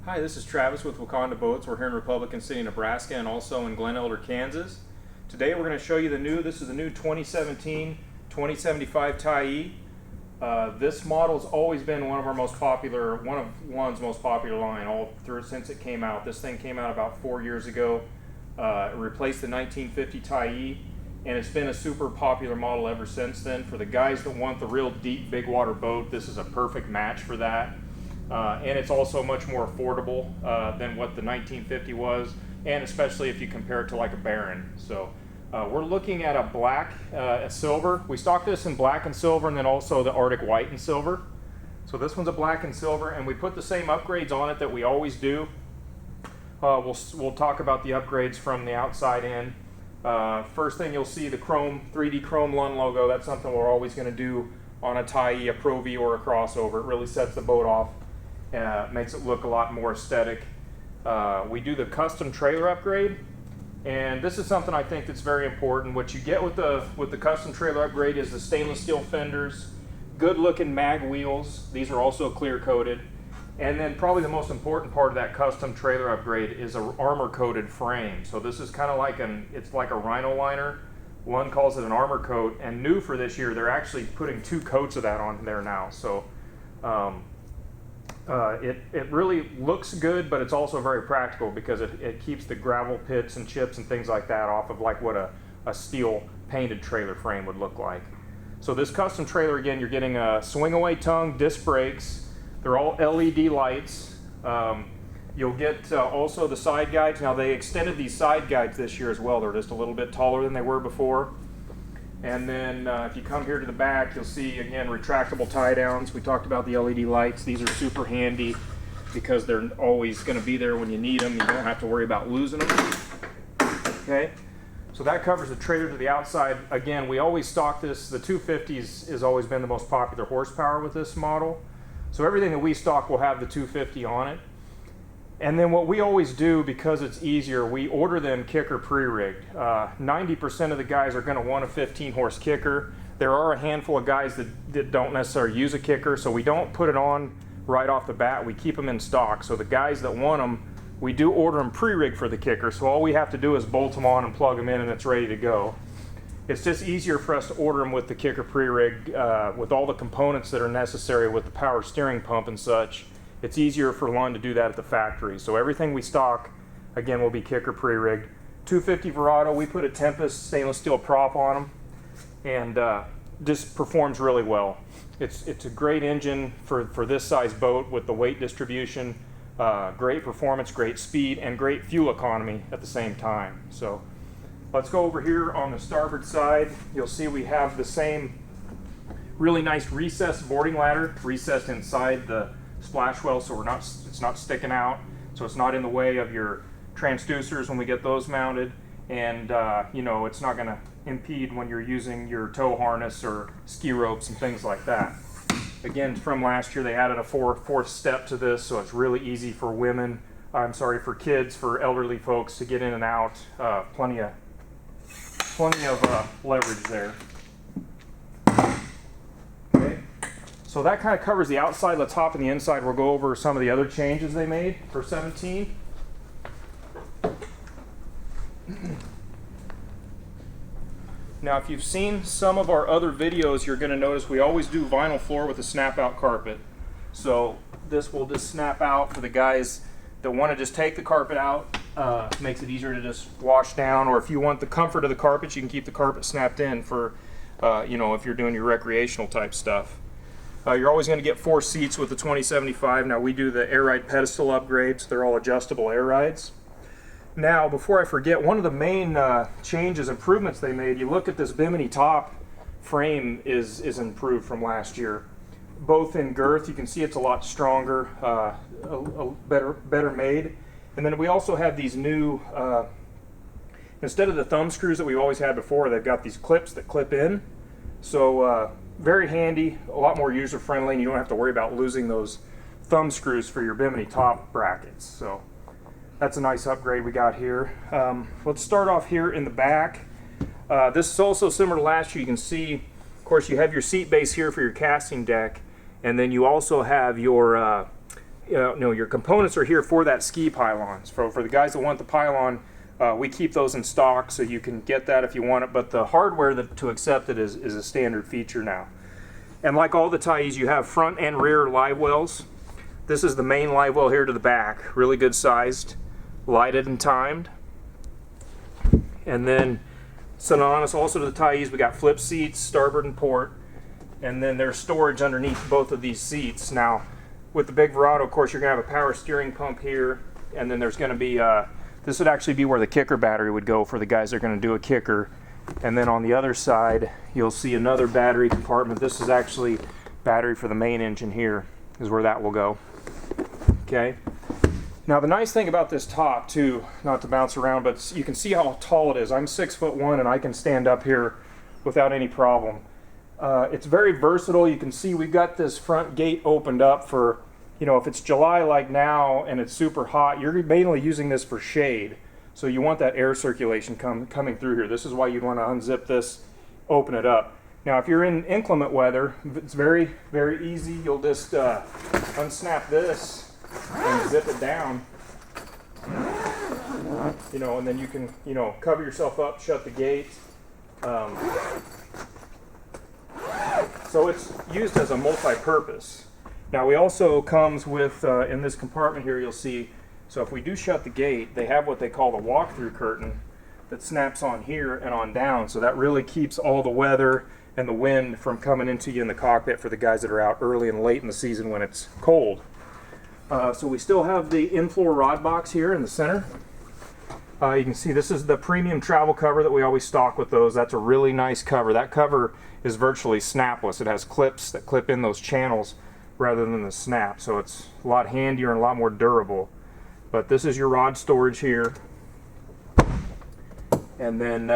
Hi, this is Travis with Waconda Boats. We're here in Republican City, Nebraska, and also in Glen Elder, Kansas. Today we're going to show you this is the new 2017 2075 Tyee. This model's always been one of our most popular, Lund's most popular line all through since it came out. This thing came out about 4 years ago. It replaced the 1950 Tyee, and it's been a super popular model ever since then. For the guys that want the real deep, big water boat, this is a perfect match for that. And it's also much more affordable than what the 1950 was, and especially if you compare it to like a Baron. So we're looking at a black, a silver. We stock this in black and silver, and then also the Arctic white and silver. So this one's a black and silver, and we put the same upgrades on it that we always do. We'll talk about the upgrades from the outside in. First thing you'll see the chrome, 3D chrome Lund logo. That's something we're always going to do on a Tyee, a Pro V, or a crossover. It really sets the boat off. Makes it look a lot more aesthetic. We do the custom trailer upgrade, and this is something I think that's very important. What you get with the custom trailer upgrade is the stainless steel fenders, good looking mag wheels. These are also clear coated, and then probably the most important part of that custom trailer upgrade is an armor coated frame. So this is kind of like it's like a rhino liner. Lund calls it an armor coat, and new for this year, they're actually putting 2 coats of that on there now. So it really looks good, but it's also very practical because it keeps the gravel pits and chips and things like that off of like what a steel painted trailer frame would look like. So this custom trailer, again, you're getting a swing away tongue, disc brakes. They're all LED lights. You'll get also the side guides. Now they extended these side guides this year as well. They're just a little bit taller than they were before. And then if you come here to the back, you'll see, again, retractable tie-downs. We talked about the LED lights. These are super handy because they're always going to be there when you need them. You don't have to worry about losing them. Okay, so that covers the trailer to the outside. Again, we always stock this. The 250s has always been the most popular horsepower with this model. So everything that we stock will have the 250 on it. And then what we always do, because it's easier, we order them kicker pre-rigged. 90% of the guys are going to want a 15-horse kicker. There are a handful of guys that don't necessarily use a kicker, so we don't put it on right off the bat. We keep them in stock. So the guys that want them, we do order them pre-rigged for the kicker. So all we have to do is bolt them on and plug them in, and it's ready to go. It's just easier for us to order them with the kicker pre-rigged, with all the components that are necessary with the power steering pump and such. It's easier for Lund to do that at the factory. So everything we stock, again, will be kicker pre-rigged. 250 Verado, we put a Tempest stainless steel prop on them, and just performs really well. It's a great engine for this size boat with the weight distribution, great performance, great speed, and great fuel economy at the same time. So let's go over here on the starboard side. You'll see we have the same really nice recessed boarding ladder, recessed inside the splash well, so it's not sticking out, so it's not in the way of your transducers when we get those mounted, and you know, it's not going to impede when you're using your tow harness or ski ropes and things like that. Again, from last year they added a fourth step to this, so it's really easy for for kids, for elderly folks to get in and out. Plenty of leverage there. So that kind of covers the outside. Let's hop in the inside. We'll go over some of the other changes they made for 17. Now, if you've seen some of our other videos, you're going to notice we always do vinyl floor with a snap-out carpet. So this will just snap out for the guys that want to just take the carpet out. Makes it easier to just wash down, or if you want the comfort of the carpet, you can keep the carpet snapped in for, you know, if you're doing your recreational type stuff. You're always going to get 4 seats with the 2075. Now we do the air ride pedestal upgrades. They're all adjustable air rides. Now, before I forget, one of the main changes, improvements they made, you look at this Bimini Top Frame is improved from last year. Both in girth, you can see it's a lot stronger, better made. And then we also have these new, instead of the thumb screws that we always had before, they've got these clips that clip in. So very handy, a lot more user friendly, and you don't have to worry about losing those thumb screws for your Bimini top brackets. So that's a nice upgrade we got here. Let's start off here in the back. This is also similar to last year. You can see, of course, you have your seat base here for your casting deck, and then you also have your your components are here for that ski pylon. For the guys that want the pylon, we keep those in stock, so you can get that if you want it, but the hardware to accept it is a standard feature now. And like all the Tyees, you have front and rear live wells. This is the main live well here to the back, really good sized, lighted and timed. And then synonymous also to the Tyees, we got flip seats, starboard and port, and then there's storage underneath both of these seats. Now, with the big Verado, of course, you're going to have a power steering pump here, and then there's going to be, this would actually be where the kicker battery would go for the guys that are going to do a kicker. And then on the other side, you'll see another battery compartment. This is actually battery for the main engine here, is where that will go. Okay. Now the nice thing about this top too, not to bounce around, but you can see how tall it is. I'm 6'1" and I can stand up here without any problem. It's very versatile. You can see we've got this front gate opened up for, if it's July like now and it's super hot, you're mainly using this for shade. So you want that air circulation coming through here. This is why you'd want to unzip this, open it up. Now if you're in inclement weather, it's very, very easy. You'll just unsnap this and zip it down, and then you can, cover yourself up, shut the gate. So it's used as a multi-purpose. Now we also comes with, in this compartment here, you'll see, so if we do shut the gate, they have what they call the walk-through curtain that snaps on here and on down. So that really keeps all the weather and the wind from coming into you in the cockpit for the guys that are out early and late in the season when it's cold. So we still have the Inflow Rod Box here in the center. You can see this is the premium travel cover that we always stock with those. That's a really nice cover. That cover is virtually snapless. It has clips that clip in those channels rather than the snap. So it's a lot handier and a lot more durable. But this is your rod storage here. And then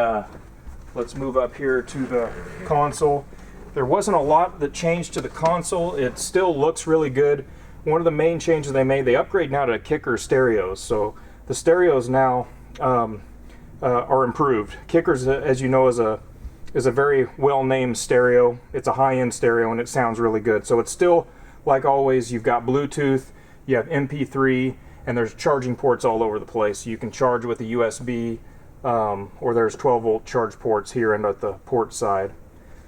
let's move up here to the console. There wasn't a lot that changed to the console. It still looks really good. One of the main changes they made, they upgrade now to kicker stereos. So the stereos now are improved. Kickers, as you know, is a very well-named stereo. It's a high-end stereo and it sounds really good. So it's still, like always, you've got Bluetooth, you have MP3, and there's charging ports all over the place. You can charge with a USB, or there's 12-volt charge ports here and at the port side.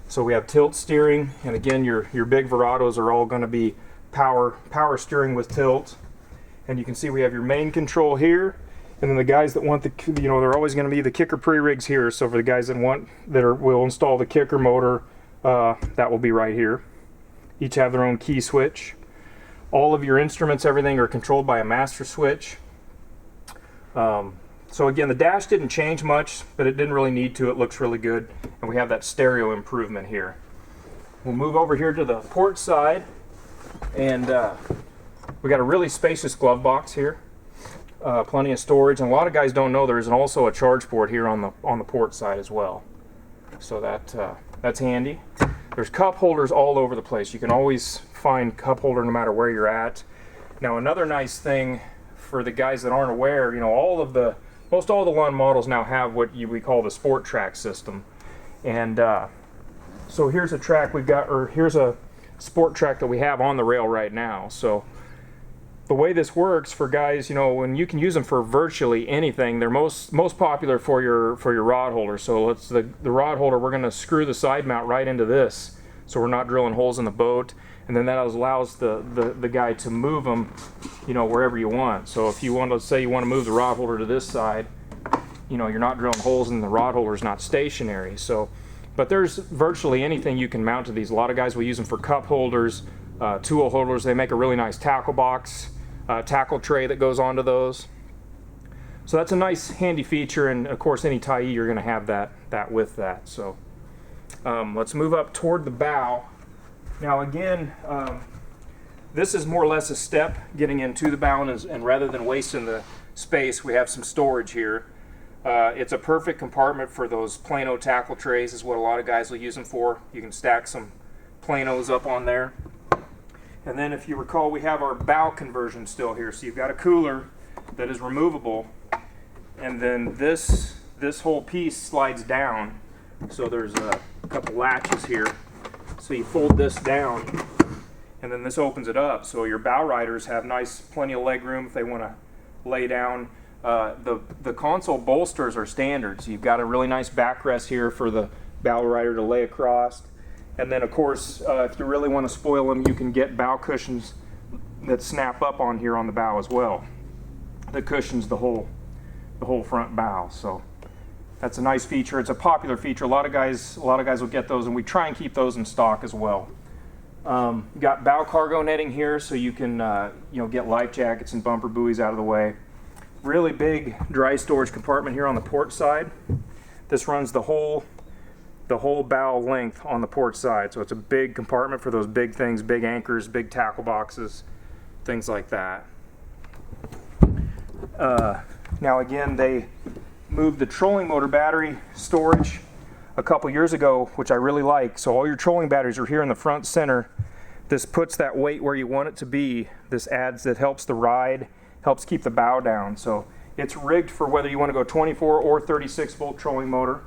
So we have tilt steering, and again, your big Verados are all going to be power steering with tilt. And you can see we have your main control here, and then the guys that want they're always going to be the kicker pre-rigs here. So for the guys that will install the kicker motor, that will be right here. Each have their own key switch. All of your instruments, everything are controlled by a master switch. So again, the dash didn't change much, but it didn't really need to. It looks really good, and we have that stereo improvement here. We'll move over here to the port side, and we got a really spacious glove box here. Plenty of storage, and a lot of guys don't know there's also a charge port here on the port side as well. So that's handy. There's cup holders all over the place. You can always find cup holder no matter where you're at. Now another nice thing for the guys that aren't aware, most all the Lund models now have what we call the Sport Track system. And so here's a track here's a Sport Track that we have on the rail right now. So the way this works for guys, when you can use them for virtually anything, they're most popular for your rod holder. So the rod holder, we're going to screw the side mount right into this, so we're not drilling holes in the boat, and then that allows the guy to move them, wherever you want. So if you want to say you want to move the rod holder to this side, you're not drilling holes and the rod holder is not stationary. So, but there's virtually anything you can mount to these. A lot of guys will use them for cup holders, tool holders. They make a really nice tackle box. Tackle tray that goes onto those. So that's a nice handy feature, and of course any Tyee you're going to have that with that. So let's move up toward the bow. Now again, this is more or less a step getting into the bow, and rather than wasting the space, we have some storage here. It's a perfect compartment for those Plano tackle trays, is what a lot of guys will use them for. You can stack some Planos up on there. And then if you recall, we have our bow conversion still here. So you've got a cooler that is removable, and then this whole piece slides down. So there's a couple latches here. So you fold this down, and then this opens it up, so your bow riders have plenty of leg room if they want to lay down. The console bolsters are standard, so you've got a really nice backrest here for the bow rider to lay across. And then of course, if you really want to spoil them, you can get bow cushions that snap up on here on the bow as well. That cushions the whole front bow. So that's a nice feature. It's a popular feature. A lot of guys will get those, and we try and keep those in stock as well. You got bow cargo netting here, so you can get life jackets and bumper buoys out of the way. Really big dry storage compartment here on the port side. This runs the whole bow length on the port side, so it's a big compartment for those big things, big anchors, big tackle boxes, things like that. Now again, they moved the trolling motor battery storage a couple years ago, which I really like. So all your trolling batteries are here in the front center. This puts that weight where you want it to be. This helps the ride, helps keep the bow down. So it's rigged for whether you want to go 24 or 36 volt trolling motor.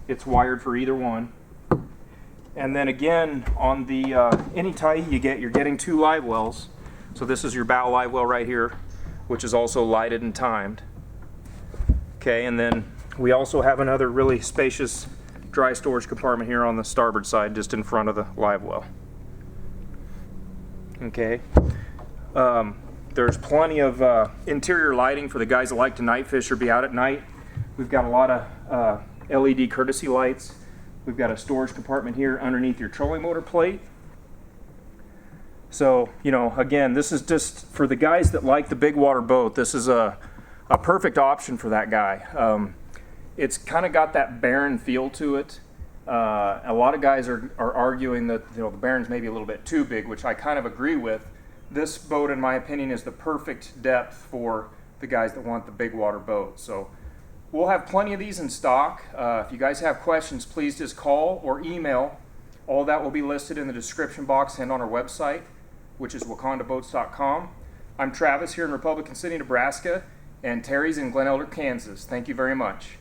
It's wired for either one. And then again, on the any Tyee you're getting 2 live wells. So this is your bow live well right here, which is also lighted and timed. Okay, and then we also have another really spacious dry storage compartment here on the starboard side, just in front of the live well. Okay, there's plenty of interior lighting for the guys that like to night fish or be out at night. We've got a lot of LED courtesy lights. We've got a storage compartment here underneath your trolling motor plate. So, again, this is just for the guys that like the big water boat. This is a perfect option for that guy. It's kind of got that barren feel to it. A lot of guys are arguing that the barren's maybe a little bit too big, which I kind of agree with. This boat, in my opinion, is the perfect depth for the guys that want the big water boat. So we'll have plenty of these in stock. If you guys have questions, please just call or email. All that will be listed in the description box and on our website, which is wacondaboats.com. I'm Travis here in Republican City, Nebraska, and Terry's in Glen Elder, Kansas. Thank you very much.